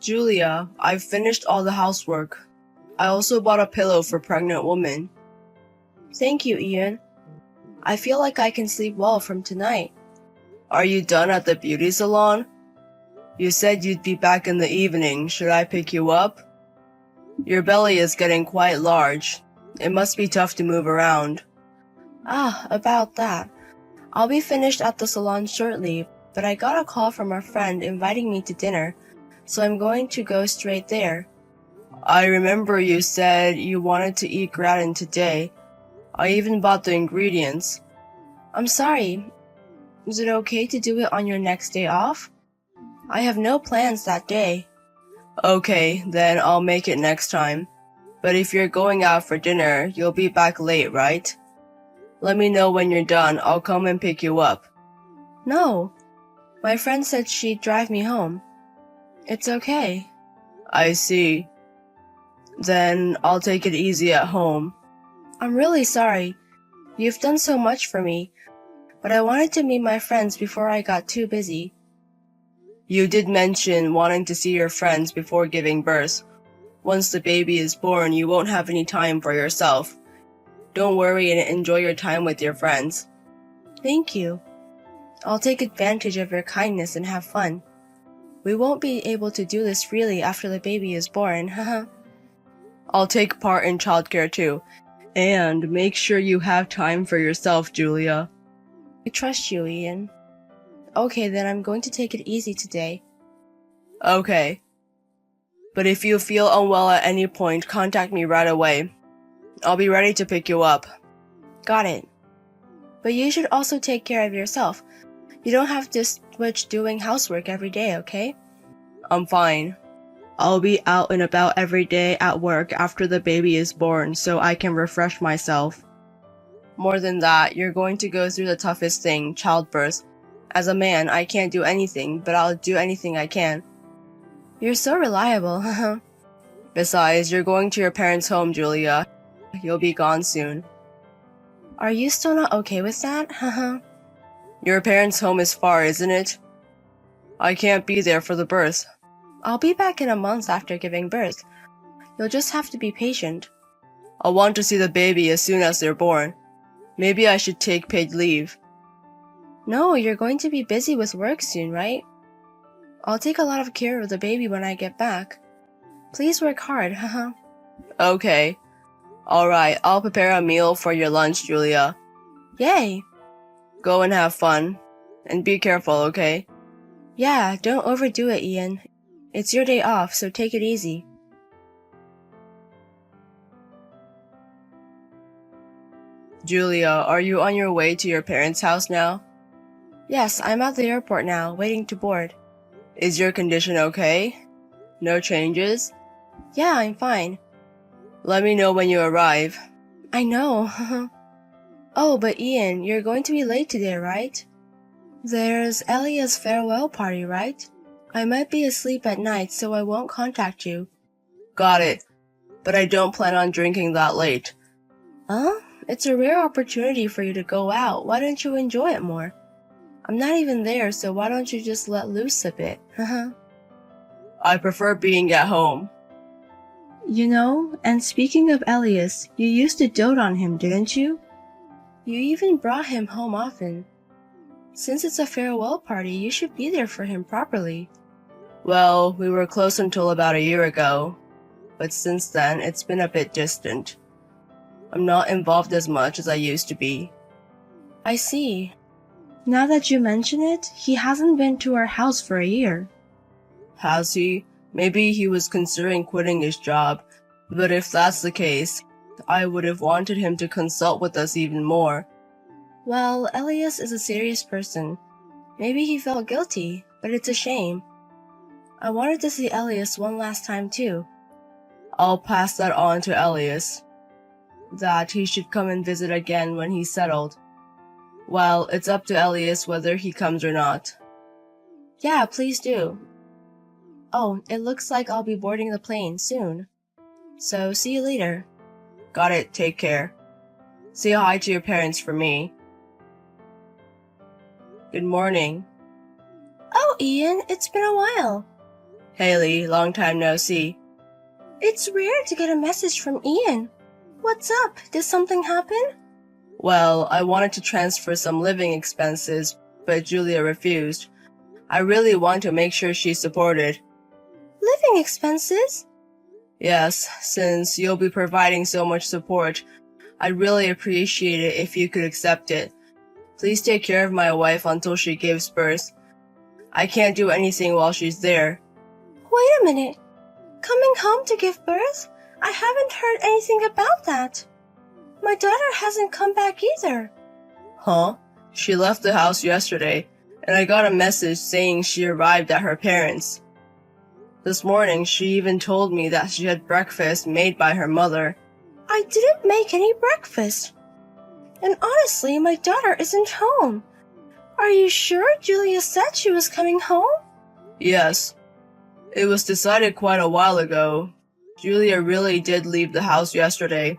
Julia, I've finished all the housework. I also bought a pillow for pregnant women. Thank you, Ian. I feel like I can sleep well from tonight. Are you done at the beauty salon? You said you'd be back in the evening. Should I pick you up? Your belly is getting quite large. It must be tough to move around. About that. I'll be finished at the salon shortly, but I got a call from a friend inviting me to dinner, so I'm going to go straight there. I remember you said you wanted to eat gratin today. I even bought the ingredients. I'm sorry. Is it okay to do it on your next day off? I have no plans that day. Okay, then I'll make it next time. But if you're going out for dinner, you'll be back late, right? Let me know when you're done. I'll come and pick you up. No. My friend said she'd drive me home. It's okay. I see. Then I'll take it easy at home. I'm really sorry. You've done so much for me, but I wanted to meet my friends before I got too busy. You did mention wanting to see your friends before giving birth. Once the baby is born, you won't have any time for yourself. Don't worry and enjoy your time with your friends. Thank you. I'll take advantage of your kindness and have fun. We won't be able to do this freely after the baby is born, haha. I'll take part in childcare too. And make sure you have time for yourself, Julia. I trust you, Ian. Okay, then I'm going to take it easy today. Okay. But if you feel unwell at any point, contact me right away. I'll be ready to pick you up. Got it. But you should also take care of yourself. You don't have to switch doing housework every day, okay? I'm fine. I'll be out and about every day at work after the baby is born so I can refresh myself. More than that, you're going to go through the toughest thing, childbirth. As a man, I can't do anything, but I'll do anything I can. You're so reliable, haha. Besides, you're going to your parents' home, Julia. You'll be gone soon. Are you still not okay with that, haha? Your parents' home is far, isn't it? I can't be there for the birth. I'll be back in a month after giving birth. You'll just have to be patient. I want to see the baby as soon as they're born. Maybe I should take paid leave. No, you're going to be busy with work soon, right? I'll take a lot of care of the baby when I get back. Please work hard, haha. Okay. Alright, I'll prepare a meal for your lunch, Julia. Yay! Go and have fun. And be careful, okay? Yeah, don't overdo it, Ian. It's your day off, so take it easy. Julia, are you on your way to your parents' house now? Yes, I'm at the airport now, waiting to board. Is your condition okay? No changes? Yeah, I'm fine. Let me know when you arrive. I know. Oh, but Ian, you're going to be late today, right? There's Elia's farewell party, right? I might be asleep at night, so I won't contact you. Got it. But I don't plan on drinking that late. Huh? It's a rare opportunity for you to go out. Why don't you enjoy it more? I'm not even there, so why don't you just let loose a bit? I prefer being at home. You know, and speaking of Elias, you used to dote on him, didn't you? You even brought him home often. Since it's a farewell party, you should be there for him properly. Well, we were close until about a year ago. But since then, it's been a bit distant. I'm not involved as much as I used to be. I see. Now that you mention it, he hasn't been to our house for a year. Has he? Maybe he was considering quitting his job. But if that's the case, I would have wanted him to consult with us even more. Well, Elias is a serious person. Maybe he felt guilty, but it's a shame. I wanted to see Elias one last time too. I'll pass that on to Elias. That he should come and visit again when he's settled. Well, it's up to Elias whether he comes or not. Yeah, please do. Oh, it looks like I'll be boarding the plane soon. So, see you later. Got it, take care. Say hi to your parents for me. Good morning. Oh, Ian, it's been a while. Haley, long time no see. It's rare to get a message from Ian. What's up? Did something happen? Well, I wanted to transfer some living expenses, but Julia refused. I really want to make sure she's supported. Living expenses? Yes, since you'll be providing so much support, I'd really appreciate it if you could accept it. Please take care of my wife until she gives birth. I can't do anything while she's there. Wait a minute. Coming home to give birth? I haven't heard anything about that. My daughter hasn't come back either. Huh? She left the house yesterday, and I got a message saying she arrived at her parents'. This morning, she even told me that she had breakfast made by her mother. I didn't make any breakfast. And honestly, my daughter isn't home. Are you sure Julia said she was coming home? Yes. It was decided quite a while ago. Julia really did leave the house yesterday.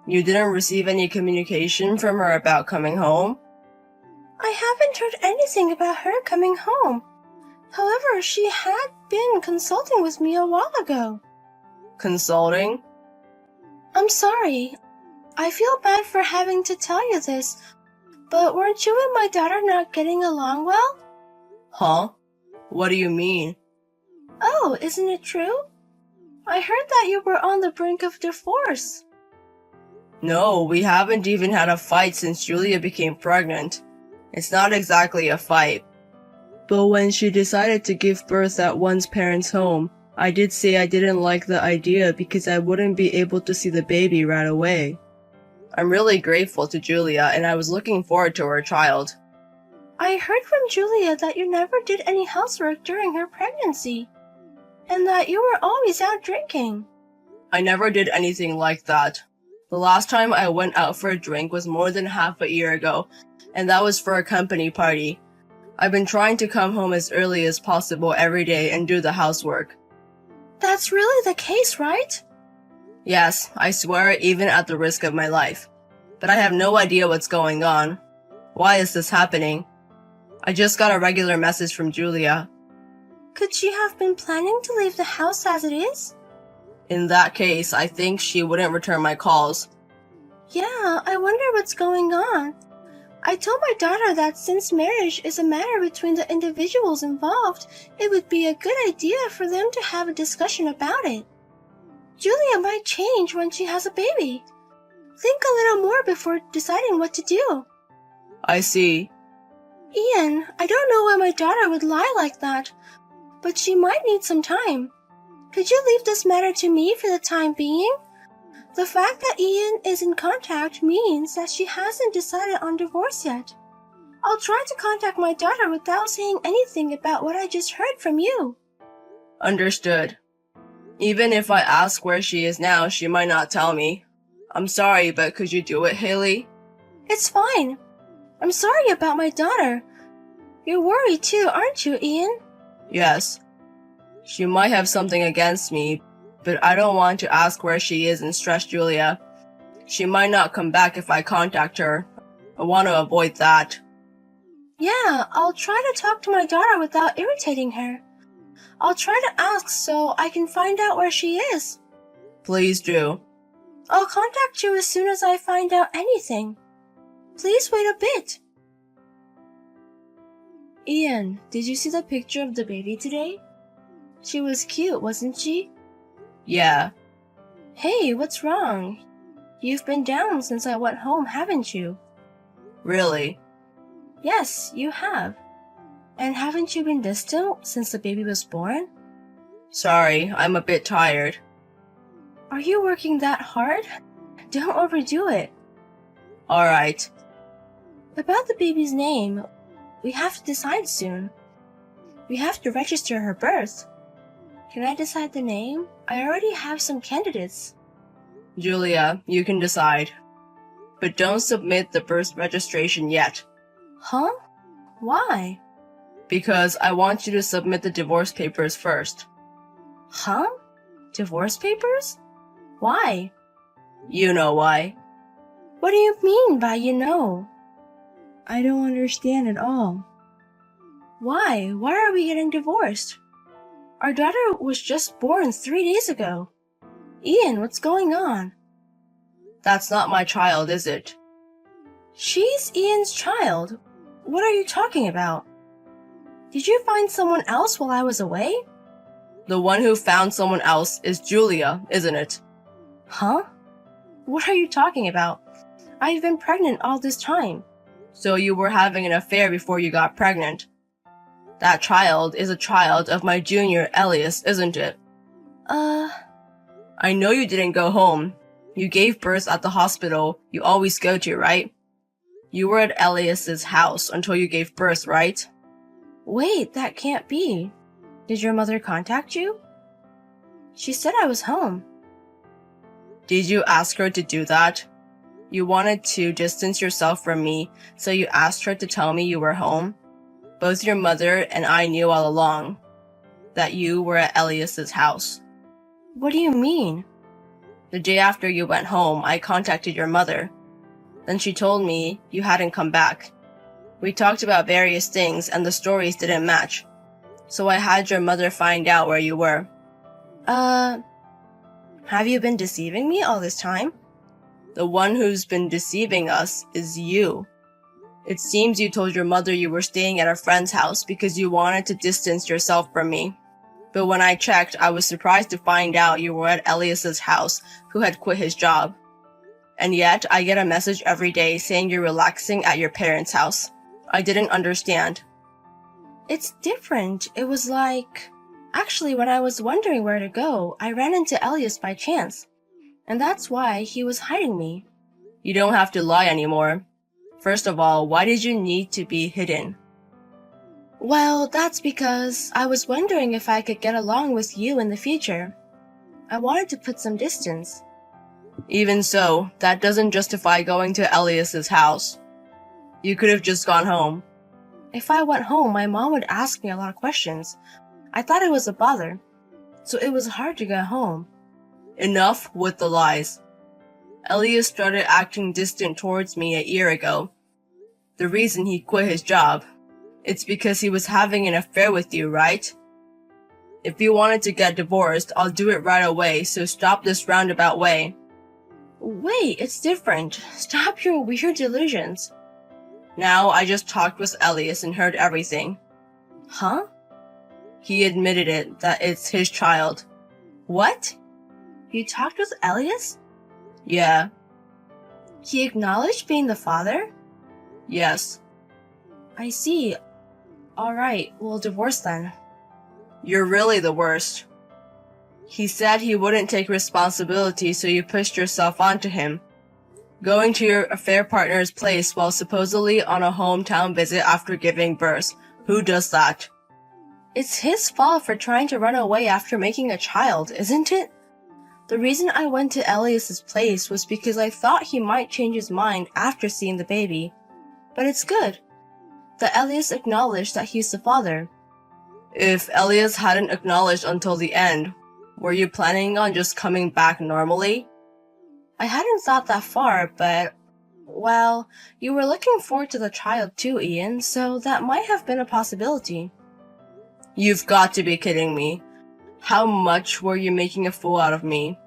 You didn't receive any communication from her about coming home? I haven't heard anything about her coming home. However, she had been consulting with me a while ago. Consulting? I'm sorry. I feel bad for having to tell you this, but weren't you and my daughter not getting along well? Huh? What do you mean? Oh, isn't it true? I heard that you were on the brink of divorce. No, we haven't even had a fight since Julia became pregnant. It's not exactly a fight. But when she decided to give birth at one's parents' home, I did say I didn't like the idea because I wouldn't be able to see the baby right away. I'm really grateful to Julia, and I was looking forward to her child. I heard from Julia that you never did any housework during her pregnancy, and that you were always out drinking. I never did anything like that. The last time I went out for a drink was more than half a year ago, and that was for a company party. I've been trying to come home as early as possible every day and do the housework. That's really the case, right? Yes, I swear, even at the risk of my life. But I have no idea what's going on. Why is this happening? I just got a regular message from Julia. Could she have been planning to leave the house as it is? In that case, I think she wouldn't return my calls. Yeah, I wonder what's going on. I told my daughter that since marriage is a matter between the individuals involved, it would be a good idea for them to have a discussion about it. Julia might change when she has a baby. Think a little more before deciding what to do. I see. Ian, I don't know why my daughter would lie like that, but she might need some time. Could you leave this matter to me for the time being? The fact that Ian is in contact means that she hasn't decided on divorce yet. I'll try to contact my daughter without saying anything about what I just heard from you. Understood. Even if I ask where she is now, she might not tell me. I'm sorry, but could you do it, Haley? It's fine. I'm sorry about my daughter. You're worried too, aren't you, Ian? Yes. She might have something against me, but I don't want to ask where she is and stress Julia. She might not come back if I contact her. I want to avoid that. Yeah, I'll try to talk to my daughter without irritating her. I'll try to ask so I can find out where she is. Please do. I'll contact you as soon as I find out anything. Please wait a bit. Ian, did you see the picture of the baby today? She was cute, wasn't she? Yeah. Hey, what's wrong? You've been down since I went home, haven't you? Really? Yes, you have. And haven't you been distant since the baby was born? Sorry, I'm a bit tired. Are you working that hard? Don't overdo it. Alright. About the baby's name, we have to decide soon. We have to register her birth. Can I decide the name? I already have some candidates. Julia, you can decide. But don't submit the birth registration yet. Huh? Why? Because I want you to submit the divorce papers first. Huh? Divorce papers? Why? You know why. What do you mean by you know? I don't understand at all. Why? Why are we getting divorced? Our daughter was just born 3 days ago. Ian, what's going on? That's not my child, is it? She's Ian's child. What are you talking about? Did you find someone else while I was away? The one who found someone else is Julia, isn't it? Huh? What are you talking about? I've been pregnant all this time. So you were having an affair before you got pregnant. That child is a child of my junior Elias, isn't it? I know you didn't go home. You gave birth at the hospital you always go to, right? You were at Elias's house until you gave birth, right? Wait, that can't be. Did your mother contact you? She said I was home. Did you ask her to do that? You wanted to distance yourself from me, so you asked her to tell me you were home? Both your mother and I knew all along that you were at Elias's house. What do you mean? The day after you went home, I contacted your mother. Then she told me you hadn't come back. We talked about various things and the stories didn't match. So I had your mother find out where you were. Have you been deceiving me all this time? The one who's been deceiving us is you. It seems you told your mother you were staying at a friend's house because you wanted to distance yourself from me. But when I checked, I was surprised to find out you were at Elias's house, who had quit his job. And yet, I get a message every day saying you're relaxing at your parents' house. I didn't understand. It's different. It was like... Actually, when I was wondering where to go, I ran into Elias by chance. And that's why he was hiding me. You don't have to lie anymore. First of all, why did you need to be hidden? Well, that's because I was wondering if I could get along with you in the future. I wanted to put some distance. Even so, that doesn't justify going to Elias's house. You could have just gone home. If I went home, my mom would ask me a lot of questions. I thought it was a bother, so it was hard to get home. Enough with the lies. Elias started acting distant towards me a year ago. The reason he quit his job, it's because he was having an affair with you, right? If you wanted to get divorced, I'll do it right away, so stop this roundabout way. Wait, it's different. Stop your weird delusions. Now, I just talked with Elias and heard everything. Huh? He admitted it, that it's his child. What? You talked with Elias? Yeah. He acknowledged being the father? Yes. I see. Alright, we'll divorce then. You're really the worst. He said he wouldn't take responsibility, so you pushed yourself onto him. Going to your affair partner's place while supposedly on a hometown visit after giving birth. Who does that? It's his fault for trying to run away after making a child, isn't it? The reason I went to Elias's place was because I thought he might change his mind after seeing the baby. But it's good that Elias acknowledged that he's the father. If Elias hadn't acknowledged until the end, were you planning on just coming back normally? I hadn't thought that far, but... Well, you were looking forward to the child too, Ian, so that might have been a possibility. You've got to be kidding me. How much were you making a fool out of me?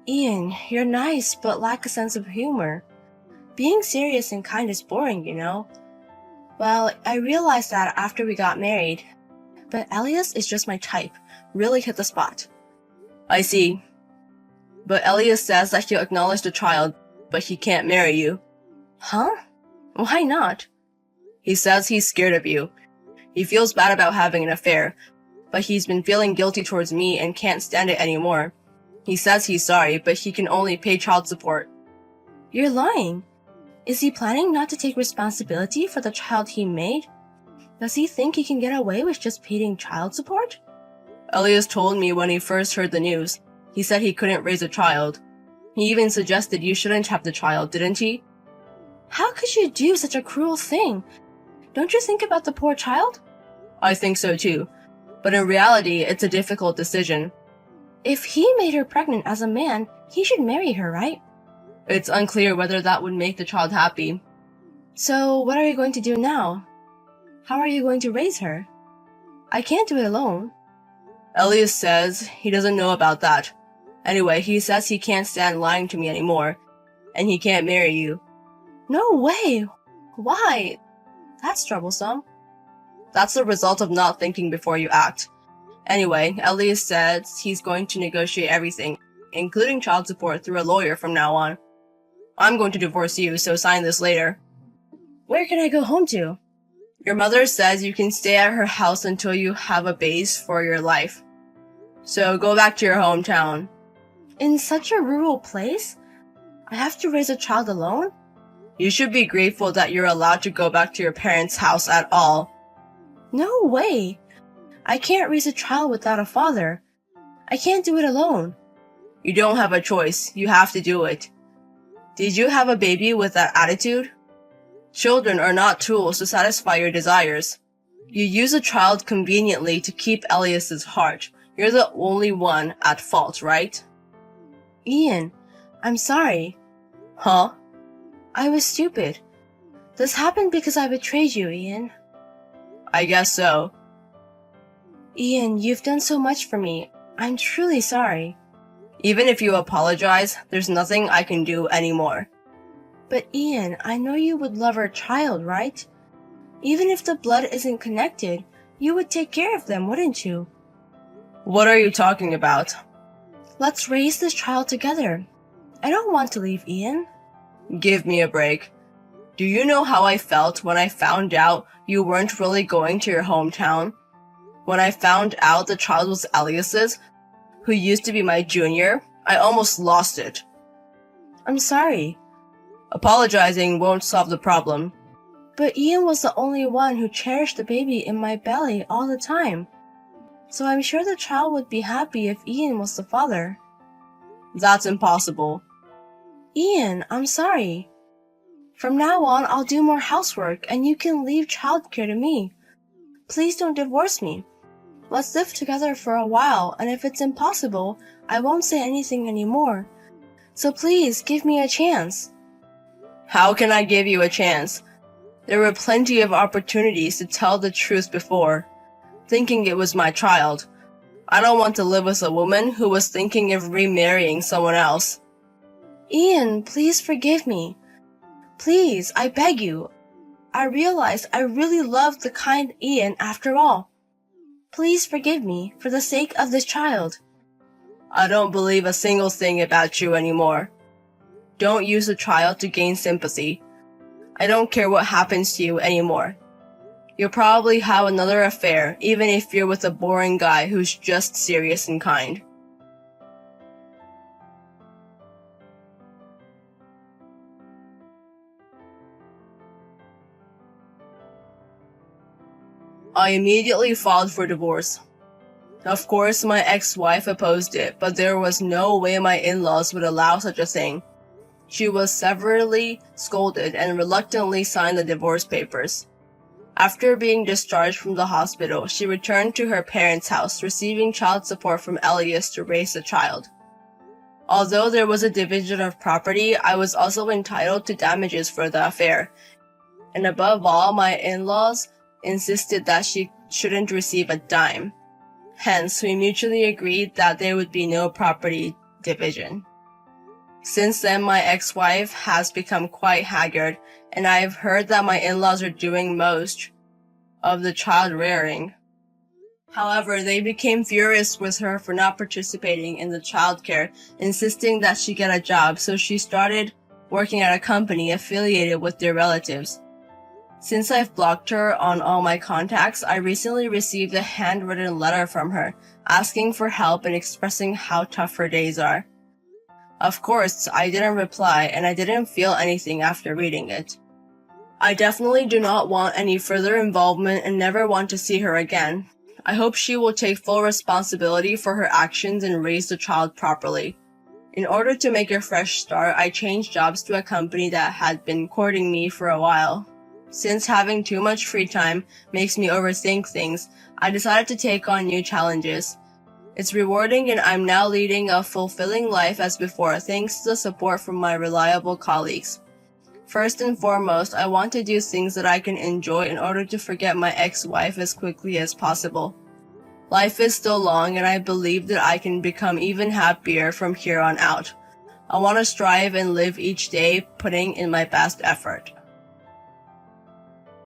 Ian, you're nice, but lack a sense of humor. Being serious and kind is boring, you know? Well, I realized that after we got married. But Elias is just my type. Really hit the spot. I see. But Elias says that he'll acknowledge the child, but he can't marry you. Huh? Why not? He says he's scared of you. He feels bad about having an affair, but he's been feeling guilty towards me and can't stand it anymore. He says he's sorry, but he can only pay child support. You're lying. Is he planning not to take responsibility for the child he made? Does he think he can get away with just paying child support? Elias told me when he first heard the news. He said he couldn't raise a child. He even suggested you shouldn't have the child, didn't he? How could you do such a cruel thing? Don't you think about the poor child? I think so too. But in reality, it's a difficult decision. If he made her pregnant as a man, he should marry her, right? It's unclear whether that would make the child happy. So, what are you going to do now? How are you going to raise her? I can't do it alone. Elias says he doesn't know about that. Anyway, he says he can't stand lying to me anymore, and he can't marry you. No way! Why? That's troublesome. That's the result of not thinking before you act. Anyway, Elias says he's going to negotiate everything, including child support, through a lawyer from now on. I'm going to divorce you, so sign this later. Where can I go home to? Your mother says you can stay at her house until you have a base for your life. So go back to your hometown. In such a rural place? I have to raise a child alone? You should be grateful that you're allowed to go back to your parents' house at all. No way! I can't raise a child without a father. I can't do it alone. You don't have a choice. You have to do it. Did you have a baby with that attitude? Children are not tools to satisfy your desires. You use a child conveniently to keep Elias's heart. You're the only one at fault, right? Ian, I'm sorry. Huh? I was stupid. This happened because I betrayed you, Ian. I guess so. Ian, you've done so much for me. I'm truly sorry. Even if you apologize, there's nothing I can do anymore. But Ian, I know you would love our child, right? Even if the blood isn't connected, you would take care of them, wouldn't you? What are you talking about? Let's raise this child together. I don't want to leave Ian. Give me a break. Do you know how I felt when I found out you weren't really going to your hometown? When I found out the child was Elias's, who used to be my junior, I almost lost it. I'm sorry. Apologizing won't solve the problem. But Ian was the only one who cherished the baby in my belly all the time. So I'm sure the child would be happy if Ian was the father. That's impossible. Ian, I'm sorry. From now on, I'll do more housework and you can leave childcare to me. Please don't divorce me. Let's live together for a while, and if it's impossible, I won't say anything anymore. So please, give me a chance. How can I give you a chance? There were plenty of opportunities to tell the truth before, thinking it was my child. I don't want to live with a woman who was thinking of remarrying someone else. Ian, please forgive me. Please, I beg you. I realized I really loved the kind Ian after all. Please forgive me for the sake of this child. I don't believe a single thing about you anymore. Don't use a child to gain sympathy. I don't care what happens to you anymore. You'll probably have another affair, even if you're with a boring guy who's just serious and kind. I immediately filed for divorce. Of course, my ex-wife opposed it, but there was no way my in-laws would allow such a thing. She was severely scolded and reluctantly signed the divorce papers. After being discharged from the hospital, she returned to her parents' house, receiving child support from Elias to raise the child. Although there was a division of property, I was also entitled to damages for the affair. And above all, my in-laws insisted that she shouldn't receive a dime. Hence, we mutually agreed that there would be no property division. Since then, my ex-wife has become quite haggard, and I have heard that my in-laws are doing most of the child rearing. However, they became furious with her for not participating in the childcare, insisting that she get a job, so she started working at a company affiliated with their relatives. Since I've blocked her on all my contacts, I recently received a handwritten letter from her, asking for help and expressing how tough her days are. Of course, I didn't reply, and I didn't feel anything after reading it. I definitely do not want any further involvement and never want to see her again. I hope she will take full responsibility for her actions and raise the child properly. In order to make a fresh start, I changed jobs to a company that had been courting me for a while. Since having too much free time makes me overthink things, I decided to take on new challenges. It's rewarding and I'm now leading a fulfilling life as before thanks to the support from my reliable colleagues. First and foremost, I want to do things that I can enjoy in order to forget my ex-wife as quickly as possible. Life is still long, and I believe that I can become even happier from here on out. I want to strive and live each day putting in my best effort.